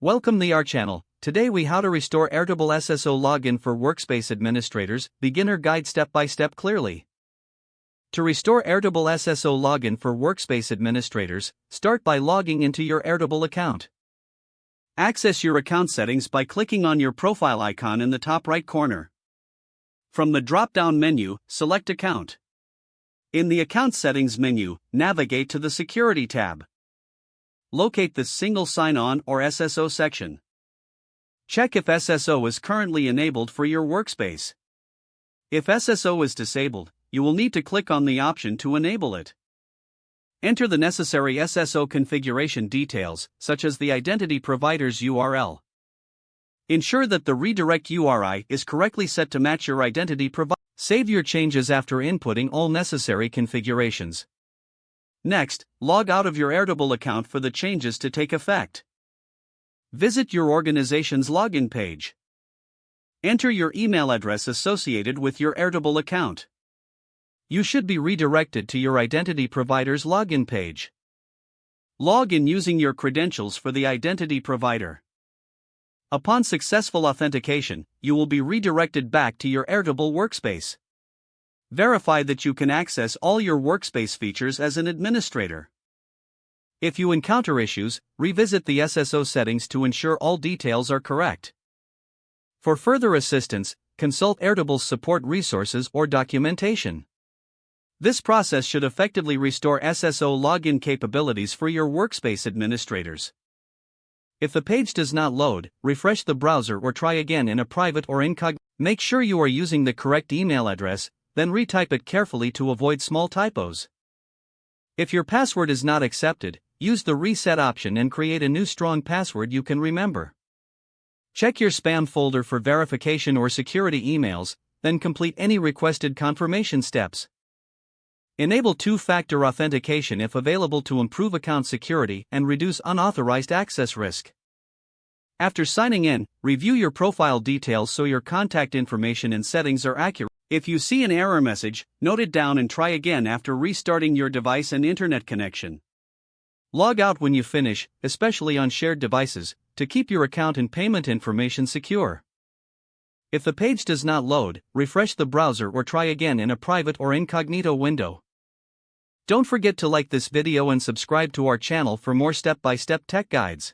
Welcome to our channel. Today we how to restore Airtable SSO login for Workspace administrators, beginner guide step by step clearly. To restore Airtable SSO login for Workspace administrators, start by logging into your Airtable account. Access your account settings by clicking on your profile icon in the top right corner. From the drop-down menu, select Account. In the Account Settings menu, navigate to the Security tab. Locate the Single Sign-On or SSO section. Check if SSO is currently enabled for your workspace. If SSO is disabled, you will need to click on the option to enable it. Enter the necessary SSO configuration details, such as the identity provider's URL. Ensure that the redirect URI is correctly set to match your identity provider. Save your changes after inputting all necessary configurations. Next, log out of your Airtable account for the changes to take effect. Visit your organization's login page. Enter your email address associated with your Airtable account. You should be redirected to your identity provider's login page. Log in using your credentials for the identity provider. Upon successful authentication, you will be redirected back to your Airtable workspace. Verify that you can access all your workspace features as an administrator. If you encounter issues, revisit the SSO settings to ensure all details are correct. For further assistance, consult Airtable's support resources or documentation. This process should effectively restore SSO login capabilities for your workspace administrators. If the page does not load, refresh the browser or try again in a private or incognito. Make sure you are using the correct email address, then retype it carefully to avoid small typos. If your password is not accepted, use the reset option and create a new strong password you can remember. Check your spam folder for verification or security emails, then complete any requested confirmation steps. Enable two-factor authentication if available to improve account security and reduce unauthorized access risk. After signing in, review your profile details so your contact information and settings are accurate. If you see an error message, note it down and try again after restarting your device and internet connection. Log out when you finish, especially on shared devices, to keep your account and payment information secure. If the page does not load, refresh the browser or try again in a private or incognito window. Don't forget to like this video and subscribe to our channel for more step-by-step tech guides.